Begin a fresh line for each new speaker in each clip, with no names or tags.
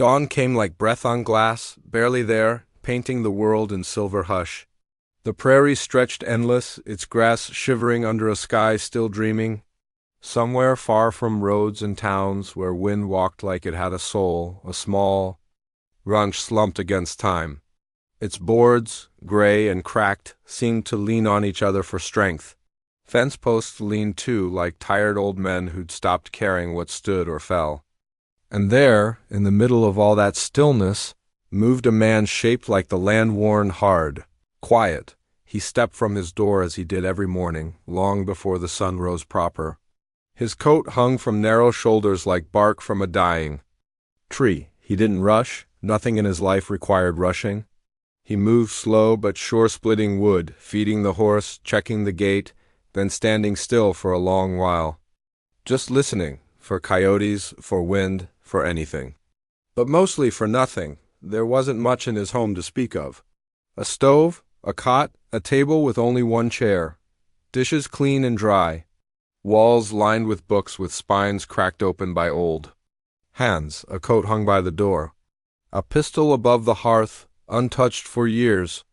Dawn came like breath on glass, barely there, painting the world in silver hush. The prairie stretched endless, its grass shivering under a sky still dreaming. Somewhere far from roads and towns, where wind walked like it had a soul, a small ranch slumped against time. Its boards, gray and cracked, seemed to lean on each other for strength. Fence posts leaned too, like tired old men who'd stopped caring what stood or fell. And there, in the middle of all that stillness, moved a man shaped like the land worn hard, quiet. He stepped from his door as he did every morning, long before the sun rose proper. His coat hung from narrow shoulders like bark from a dying tree. He didn't rush. Nothing in his life required rushing. He moved slow but sure-splitting wood, feeding the horse, checking the gate, then standing still for a long while. Just listening, for coyotes, for wind, for anything. But mostly for nothing. There wasn't much in his home to speak of. A stove, a cot, a table with only one chair. Dishes clean and dry. Walls lined with books with spines cracked open by old hands, a coat hung by the door. A pistol above the hearth, untouched for years.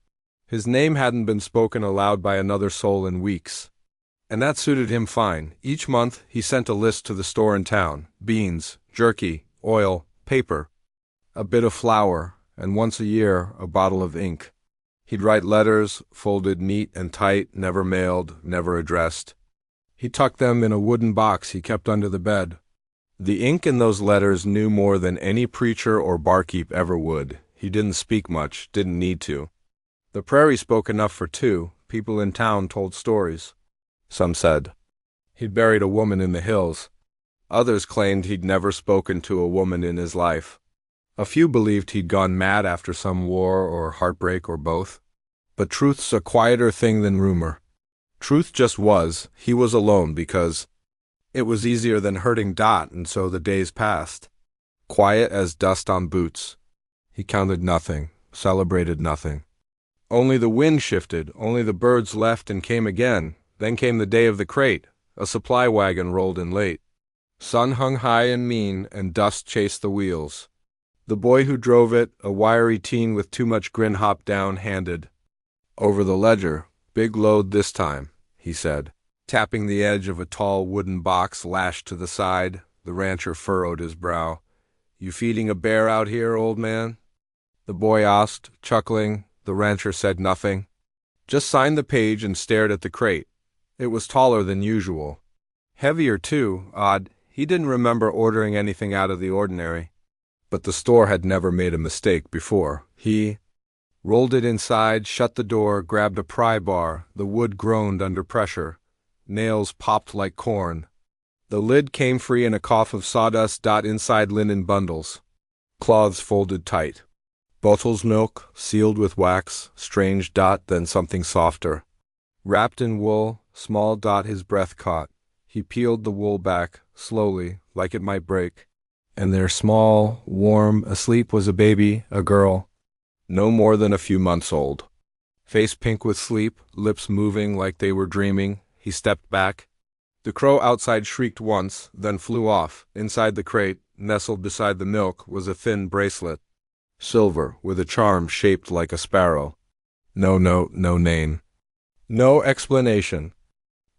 His name hadn't been spoken aloud by another soul in weeks. And that suited him fine. Each month he sent a list to the store in town. Beans, jerky, oil, paper, a bit of flour, and once a year a bottle of ink. He'd write letters, folded neat and tight, never mailed, never addressed. He tucked them in a wooden box he kept under the bed. The ink in those letters knew more than any preacher or barkeep ever would. He didn't speak much, didn't need to. The prairie spoke enough for two. People in town told stories. Some said he'd buried a woman in the hills. Others claimed he'd never spoken to a woman in his life. A few believed he'd gone mad after some war or heartbreak or both. But truth's a quieter thing than rumor. Truth just was, he was alone because it was easier than hurting Dot, and so the days passed. Quiet as dust on boots. He counted nothing, celebrated nothing. Only the wind shifted, only the birds left and came again. Then came the day of the crate. A supply wagon rolled in late. Sun hung high and mean, and dust chased the wheels. The boy who drove it, a wiry teen with too much grin, hopped down, handed over the ledger. "Big load this time," he said, tapping the edge of a tall wooden box lashed to the side. The rancher furrowed his brow. "You feeding a bear out here, old man?" The boy asked, chuckling. The rancher said nothing. Just signed the page and stared at the crate. It was taller than usual. Heavier, too, odd. He didn't remember ordering anything out of the ordinary. But the store had never made a mistake before. He rolled it inside, shut the door, grabbed a pry bar. The wood groaned under pressure. Nails popped like corn. The lid came free in a cough of sawdust. Inside linen bundles. Cloths folded tight. Bottles milk, sealed with wax. Strange. Then something softer. Wrapped in wool. Small. His breath caught. He peeled the wool back, slowly, like it might break. And there, small, warm, asleep, was a baby, a girl. No more than a few months old. Face pink with sleep, lips moving like they were dreaming. He stepped back. The crow outside shrieked once, then flew off. Inside the crate, nestled beside the milk, was a thin bracelet. Silver, with a charm shaped like a sparrow. No note, no name. No explanation.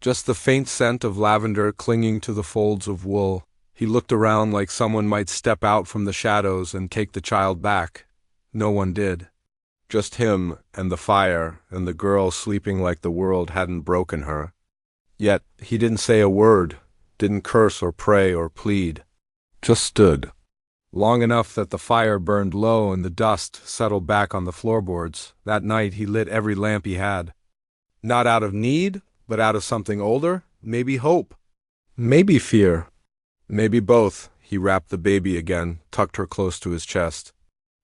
Just the faint scent of lavender clinging to the folds of wool. He looked around like someone might step out from the shadows and take the child back. No one did. Just him and the fire and the girl sleeping like the world hadn't broken her. Yet he didn't say a word, didn't curse or pray or plead. Just stood. Long enough that the fire burned low and the dust settled back on the floorboards. That night he lit every lamp he had. Not out of need, but out of something older. Maybe hope. Maybe fear. Maybe both. He wrapped the baby again, tucked her close to his chest.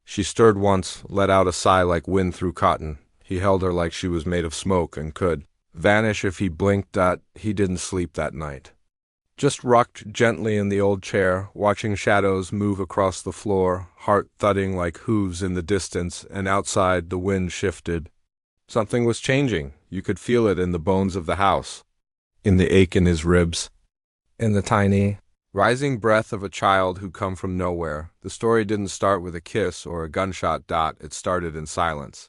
She stirred once, let out a sigh like wind through cotton. He held her like she was made of smoke and could vanish if he blinked. He didn't sleep that night. Just rocked gently in the old chair, watching shadows move across the floor, heart thudding like hooves in the distance, and outside the wind shifted. Something was changing. You could feel it in the bones of the house, in the ache in his ribs, in the tiny Rising breath of a child who come from nowhere. The story didn't start with a kiss or a gunshot. It started in silence,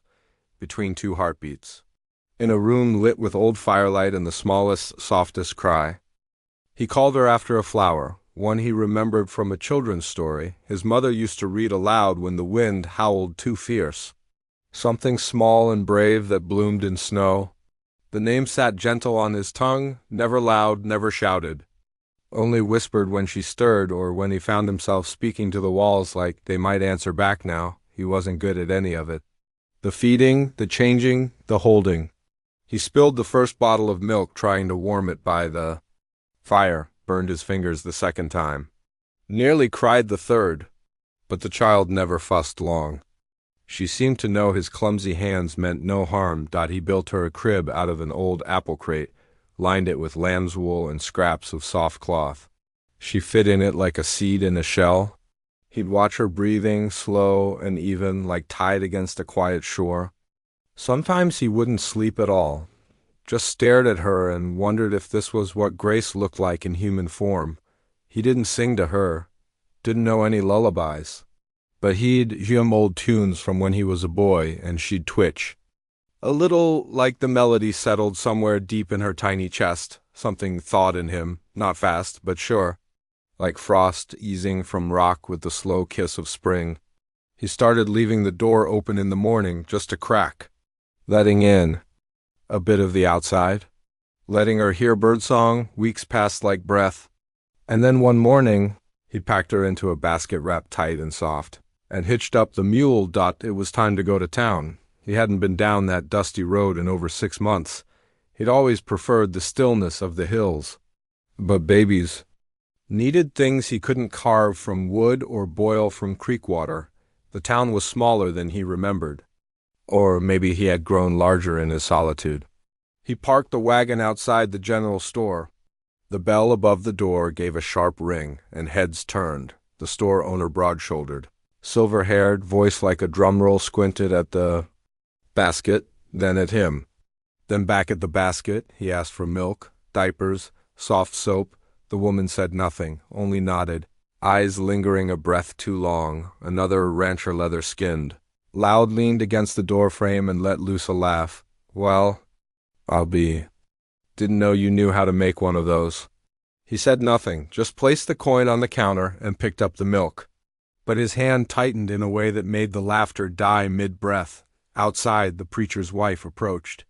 between two heartbeats. In a room lit with old firelight and the smallest, softest cry. He called her after a flower, one he remembered from a children's story his mother used to read aloud when the wind howled too fierce. Something small and brave that bloomed in snow. The name sat gentle on his tongue, never loud, never shouted. Only whispered when she stirred or when he found himself speaking to the walls like they might answer back now. He wasn't good at any of it. The feeding, the changing, the holding. He spilled the first bottle of milk trying to warm it by the fire, burned his fingers the second time. Nearly cried the third, but the child never fussed long. She seemed to know his clumsy hands meant no harm. He built her a crib out of an old apple crate, lined it with lamb's wool and scraps of soft cloth. She fit in it like a seed in a shell. He'd watch her breathing, slow and even, like tide against a quiet shore. Sometimes he wouldn't sleep at all, just stared at her and wondered if this was what grace looked like in human form. He didn't sing to her, didn't know any lullabies, but he'd hum old tunes from when he was a boy, and she'd twitch. A little like the melody settled somewhere deep in her tiny chest, something thawed in him, not fast, but sure, like frost easing from rock with the slow kiss of spring. He started leaving the door open in the morning, just a crack, letting in a bit of the outside, letting her hear birdsong. Weeks passed like breath, and then one morning he packed her into a basket wrapped tight and soft, and hitched up the mule. It was time to go to town. He hadn't been down that dusty road in over 6 months. He'd always preferred the stillness of the hills. But babies needed things he couldn't carve from wood or boil from creek water. The town was smaller than he remembered. Or maybe he had grown larger in his solitude. He parked the wagon outside the general store. The bell above the door gave a sharp ring, and heads turned. The store owner, broad-shouldered, silver-haired, voice like a drum roll, squinted at the basket, then at him. Then back at the basket. He asked for milk, diapers, soft soap. The woman said nothing, only nodded, eyes lingering a breath too long. Another rancher leather-skinned, loud, leaned against the doorframe and let loose a laugh. Well, didn't know you knew how to make one of those. He said nothing, just placed the coin on the counter and picked up the milk. But his hand tightened in a way that made the laughter die mid-breath. Outside, the preacher's wife approached.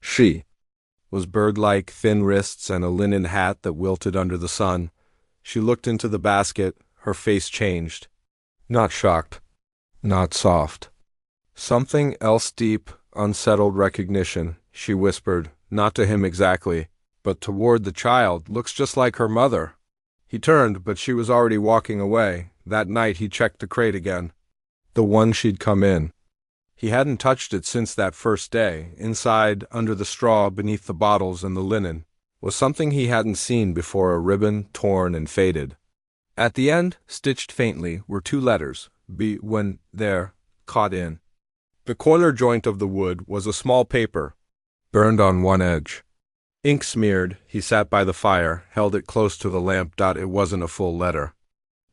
She was bird-like, thin wrists and a linen hat that wilted under the sun. She looked into the basket. Her face changed. Not shocked, not soft. Something else, deep, unsettled recognition. She whispered, not to him exactly, but toward the child. Looks just like her mother. He turned, but she was already walking away. That night he checked the crate again. The one she'd come in. He hadn't touched it since that first day. Inside, under the straw, beneath the bottles and the linen, was something he hadn't seen before, a ribbon, torn and faded. At the end, stitched faintly, were 2 letters, B when there, caught in. The corner joint of the wood was a small paper, burned on one edge. Ink smeared. He sat by the fire, held it close to the lamp. It wasn't a full letter.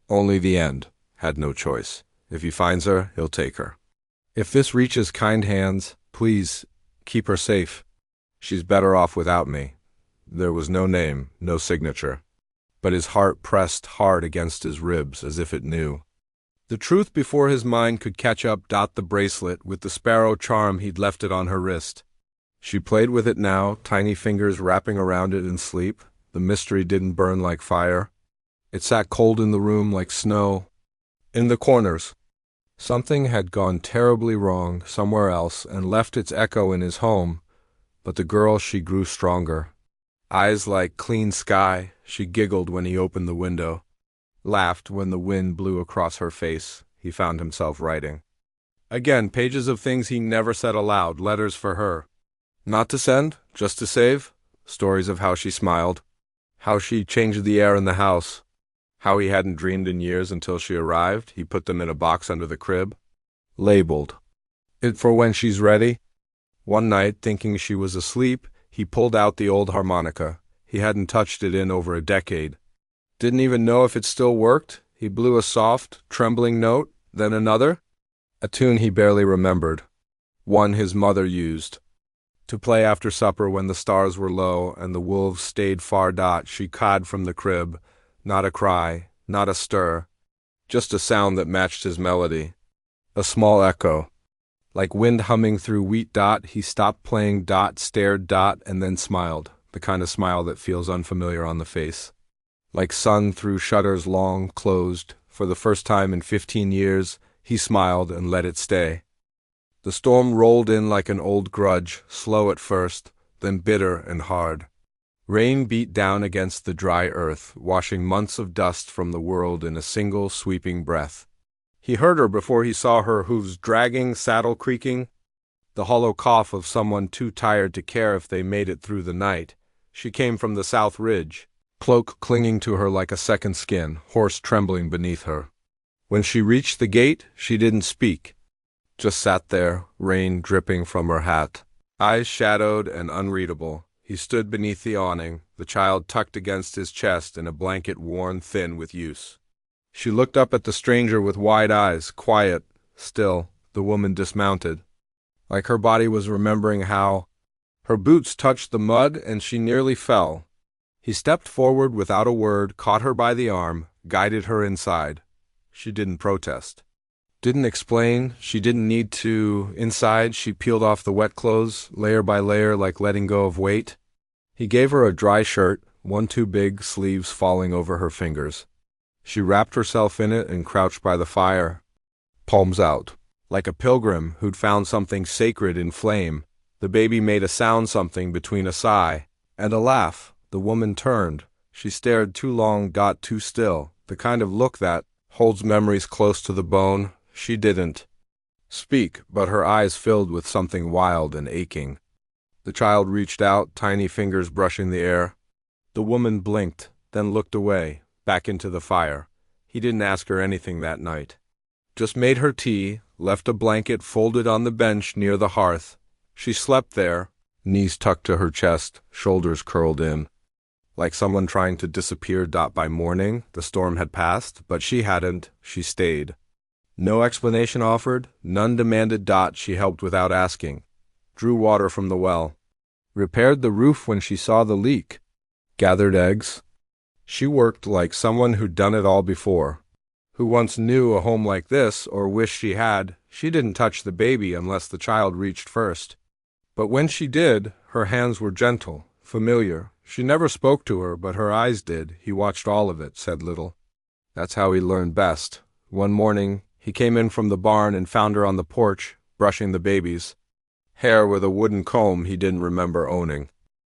Only the end. Had no choice. If he finds her, he'll take her. If this reaches kind hands, please keep her safe. She's better off without me. There was no name, no signature, but his heart pressed hard against his ribs as if it knew. The truth before his mind could catch up. The bracelet with the sparrow charm, he'd left it on her wrist. She played with it now, tiny fingers wrapping around it in sleep. The mystery didn't burn like fire. It sat cold in the room like snow. In the corners, something had gone terribly wrong somewhere else and left its echo in his home. But the girl, she grew stronger. Eyes like clean sky. She giggled when he opened the window, laughed when the wind blew across her face. He found himself writing. Again, pages of things he never said aloud, letters for her. Not to send, just to save. Stories of how she smiled, how she changed the air in the house, how he hadn't dreamed in years until she arrived. He put them in a box under the crib, labeled it for when she's ready. One night, thinking she was asleep, he pulled out the old harmonica. He hadn't touched it in over a decade. Didn't even know if it still worked. He blew a soft, trembling note, then another. A tune he barely remembered. One his mother used. To play after supper when the stars were low and the wolves stayed far. She cawed from the crib. Not a cry, not a stir. Just a sound that matched his melody. A small echo. Like wind humming through wheat. He stopped playing. Stared. And then smiled. The kind of smile that feels unfamiliar on the face. Like sun through shutters long closed. For the first time in 15 years, he smiled and let it stay. The storm rolled in like an old grudge, slow at first, then bitter and hard. Rain beat down against the dry earth, washing months of dust from the world in a single sweeping breath. He heard her before he saw her hooves dragging, saddle creaking, the hollow cough of someone too tired to care if they made it through the night. She came from the south ridge, cloak clinging to her like a second skin, horse trembling beneath her. When she reached the gate, she didn't speak. Just sat there, rain dripping from her hat. Eyes shadowed and unreadable. He stood beneath the awning, the child tucked against his chest in a blanket worn thin with use. She looked up at the stranger with wide eyes, quiet, still. The woman dismounted. Like her body was remembering how. Her boots touched the mud and she nearly fell. He stepped forward without a word, caught her by the arm, guided her inside. She didn't protest. Didn't explain, she didn't need to. Inside, she peeled off the wet clothes, layer by layer, like letting go of weight. He gave her a dry shirt, one too big, sleeves falling over her fingers. She wrapped herself in it and crouched by the fire, palms out. Like a pilgrim who'd found something sacred in flame, the baby made a sound, something between a sigh and a laugh. The woman turned. She stared too long, too still, the kind of look that holds memories close to the bone. She didn't speak, but her eyes filled with something wild and aching. The child reached out, tiny fingers brushing the air. The woman blinked, then looked away, back into the fire. He didn't ask her anything that night. Just made her tea, left a blanket folded on the bench near the hearth. She slept there, knees tucked to her chest, shoulders curled in. Like someone trying to disappear. By morning, the storm had passed, but she hadn't. She stayed. No explanation offered, none demanded. She helped without asking. Drew water from the well. Repaired the roof when she saw the leak. Gathered eggs. She worked like someone who'd done it all before. Who once knew a home like this, or wished she had. She didn't touch the baby unless the child reached first. But when she did, her hands were gentle, familiar. She never spoke to her, but her eyes did. He watched all of it, said little. That's how he learned best. One morning, he came in from the barn and found her on the porch, brushing the baby's hair with a wooden comb he didn't remember owning.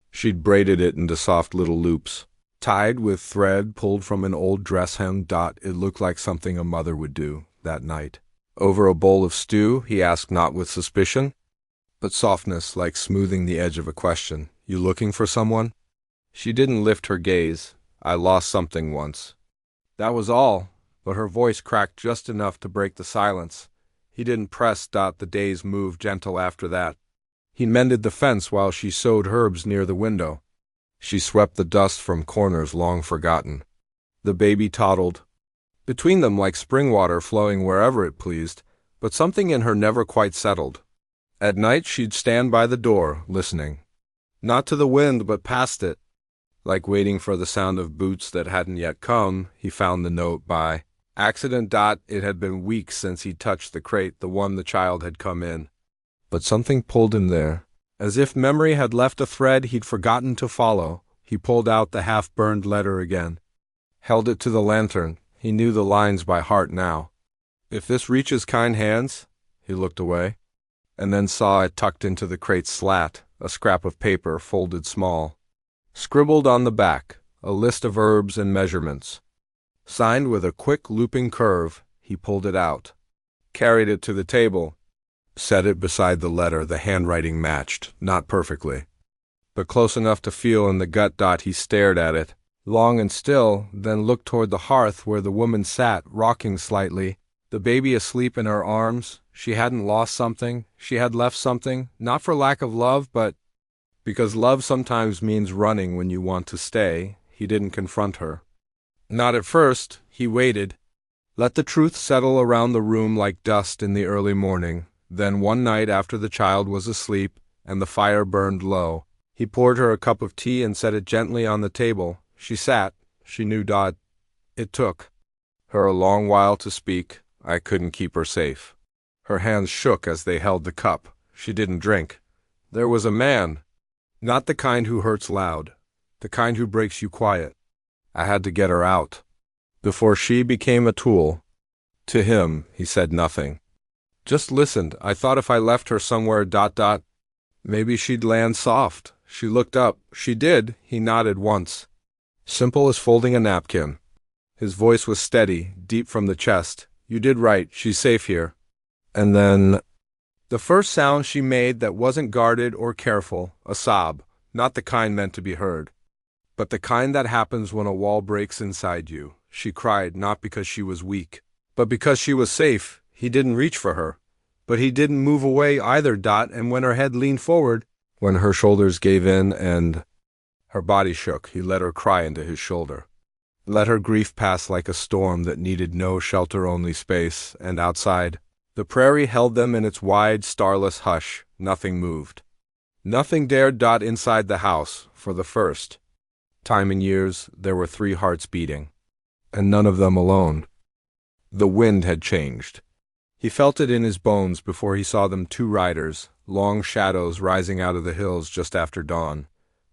She'd braided it into soft little loops, tied with thread pulled from an old dress hem. It looked like something a mother would do that night. Over a bowl of stew, he asked, not with suspicion, but softness, like smoothing the edge of a question. You looking for someone? She didn't lift her gaze. I lost something once. That was all. But her voice cracked just enough to break the silence. He didn't press. The days moved gentle after that. He mended the fence while she sowed herbs near the window. She swept the dust from corners long forgotten. The baby toddled between them like spring water flowing wherever it pleased, but something in her never quite settled. At night she'd stand by the door, listening. Not to the wind, but past it. Like waiting for the sound of boots that hadn't yet come. He found the note by accident. It had been weeks since he'd touched the crate, the one the child had come in. But something pulled him there. As if memory had left a thread he'd forgotten to follow, he pulled out the half-burned letter again. Held it to the lantern. He knew the lines by heart now. If this reaches kind hands, he looked away, and then saw it tucked into the crate's slat, a scrap of paper folded small. Scribbled on the back, a list of herbs and measurements. Signed with a quick looping curve, he pulled it out. Carried it to the table. Set it beside the letter. The handwriting matched, not perfectly, but close enough to feel in the gut. He stared at it, long and still, then looked toward the hearth where the woman sat, rocking slightly, the baby asleep in her arms. She hadn't lost something. She had left something, not for lack of love, but because love sometimes means running when you want to stay. He didn't confront her. Not at first, he waited. Let the truth settle around the room like dust in the early morning. Then one night after the child was asleep and the fire burned low, he poured her a cup of tea and set it gently on the table. She sat. She knew Dot. It took her a long while to speak. I couldn't keep her safe. Her hands shook as they held the cup. She didn't drink. There was a man. Not the kind who hurts loud. The kind who breaks you quiet. I had to get her out before she became a tool. To him, he said nothing. Just listened. I thought if I left her somewhere ... maybe she'd land soft. She looked up. She did. He nodded once. Simple as folding a napkin. His voice was steady, deep from the chest. You did right. She's safe here. And then the first sound she made that wasn't guarded or careful, a sob, not the kind meant to be heard, but the kind that happens when a wall breaks inside you. She cried not because she was weak, but because she was safe. He didn't reach for her, but he didn't move away either. And when her head leaned forward, when her shoulders gave in and her body shook, he let her cry into his shoulder. Let her grief pass like a storm that needed no shelter, only space, and outside, the prairie held them in its wide, starless hush. Nothing moved. Nothing dared. Inside the house, for the first time in years, there were 3 hearts beating, and none of them alone. The wind had changed. He felt it in his bones before he saw them, 2 riders, long shadows rising out of the hills just after dawn.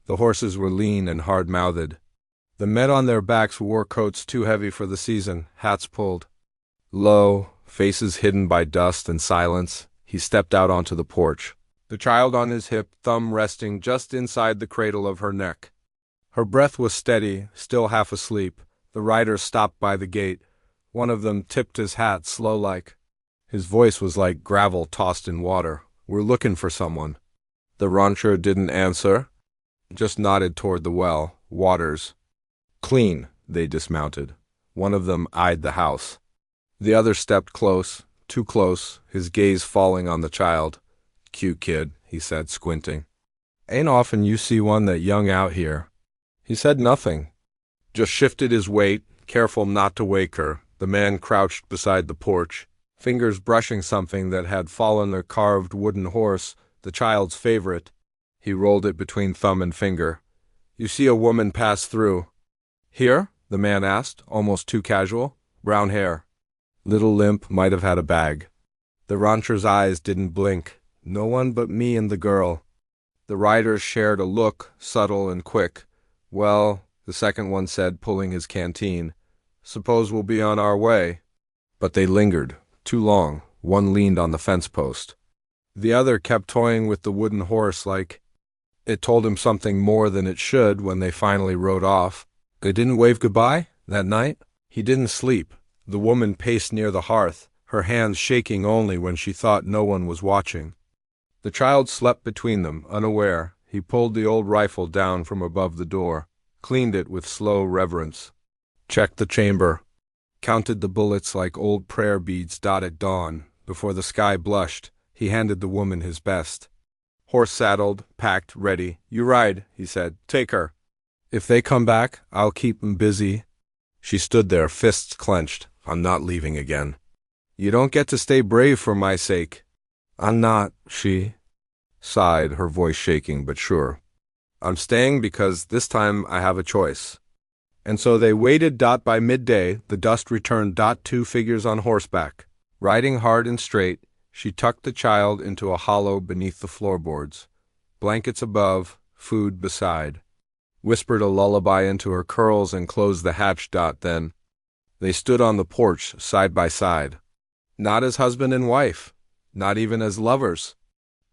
The horses were lean and hard-mouthed. The men on their backs wore coats too heavy for the season, hats pulled low, faces hidden by dust and silence. He stepped out onto the porch, the child on his hip, thumb resting just inside the cradle of her neck. Her breath was steady, still half asleep. The riders stopped by the gate. One of them tipped his hat, slow-like. His voice was like gravel tossed in water. We're looking for someone. The rancher didn't answer, just nodded toward the well. Waters. Clean. They dismounted. One of them eyed the house. The other stepped close, too close, his gaze falling on the child. Cute kid, he said, squinting. Ain't often you see one that young out here. He said nothing, just shifted his weight, careful not to wake her. The man crouched beside the porch, fingers brushing something that had fallen, a carved wooden horse, the child's favorite. He rolled it between thumb and finger. You see a woman pass through. Here? The man asked, almost too casual. Brown hair. Little limp, might have had a bag. The rancher's eyes didn't blink. No one but me and the girl. The riders shared a look, subtle and quick. Well, the second one said, pulling his canteen. Suppose we'll be on our way. But they lingered. Too long. One leaned on the fence post. The other kept toying with the wooden horse like it told him something more than it should. When they finally rode off, they didn't wave goodbye that night. He didn't sleep. The woman paced near the hearth, her hands shaking only when she thought no one was watching. The child slept between them, unaware. He pulled the old rifle down from above the door, cleaned it with slow reverence, checked the chamber, counted the bullets like old prayer beads. At dawn, before the sky blushed, he handed the woman his best. Horse saddled, packed, ready. You ride, he said. Take her. If they come back, I'll keep 'em busy. She stood there, fists clenched. I'm not leaving again. You don't get to stay brave for my sake. I'm not, she sighed, her voice shaking but sure. I'm staying because this time I have a choice. And so they waited. By midday, the dust returned. 2 figures on horseback, riding hard and straight. She tucked the child into a hollow beneath the floorboards. Blankets above, food beside. Whispered a lullaby into her curls and closed the hatch. Then they stood on the porch, side by side. Not as husband and wife, not even as lovers,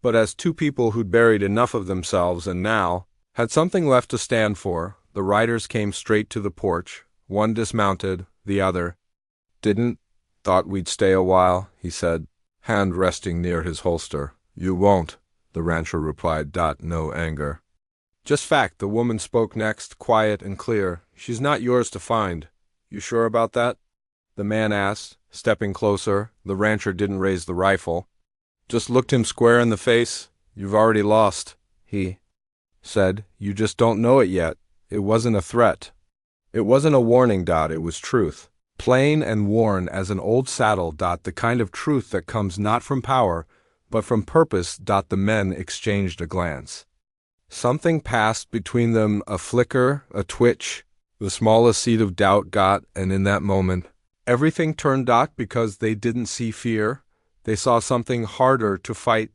but as 2 people who'd buried enough of themselves and now had something left to stand for. The riders came straight to the porch. One dismounted, the other didn't. Thought we'd stay a while, he said, hand resting near his holster. You won't, the rancher replied. No anger. Just fact. The woman spoke next, quiet and clear. She's not yours to find. You sure about that? The man asked, stepping closer. The rancher didn't raise the rifle, just looked him square in the face. You've already lost, he said. You just don't know it yet. It wasn't a threat. It wasn't a warning. It was truth. Plain and worn as an old saddle. The kind of truth that comes not from power, but from purpose. The men exchanged a glance. Something passed between them, a flicker, a twitch, the smallest seed of doubt. And in that moment, everything turned. Because they didn't see fear, they saw something harder to fight.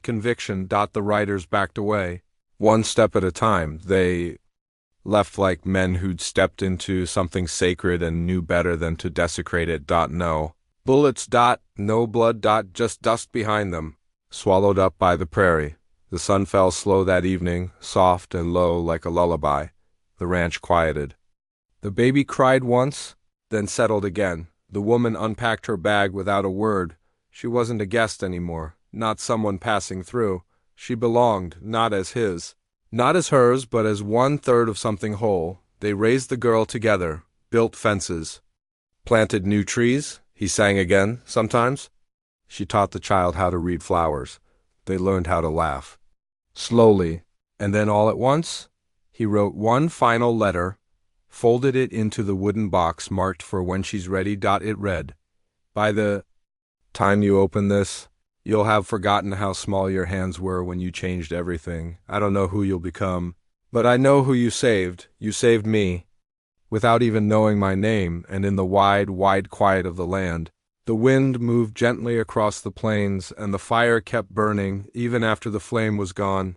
Conviction. The riders backed away. One step at a time. They left like men who'd stepped into something sacred and knew better than to desecrate it. No bullets. No blood. Just dust behind them, swallowed up by the prairie. The sun fell slow that evening, soft and low like a lullaby. The ranch quieted. The baby cried once, then settled again. The woman unpacked her bag without a word. She wasn't a guest anymore, not someone passing through. She belonged, not as his, not as hers, but as 1/3 of something whole. They raised the girl together, built fences, planted new trees. He sang again, sometimes. She taught the child how to read flowers. They learned how to laugh. Slowly, and then all at once, he wrote one final letter, folded it into the wooden box marked for when she's ready. It read, "By the time you open this, you'll have forgotten how small your hands were when you changed everything. I don't know who you'll become, but I know who you saved. You saved me, without even knowing my name." And in the wide, wide quiet of the land, the wind moved gently across the plains, and the fire kept burning, even after the flame was gone.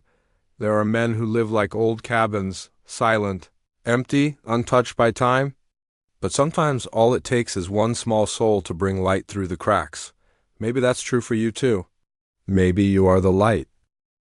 There are men who live like old cabins, silent, empty, untouched by time. But sometimes all it takes is one small soul to bring light through the cracks. Maybe that's true for you too. Maybe you are the light.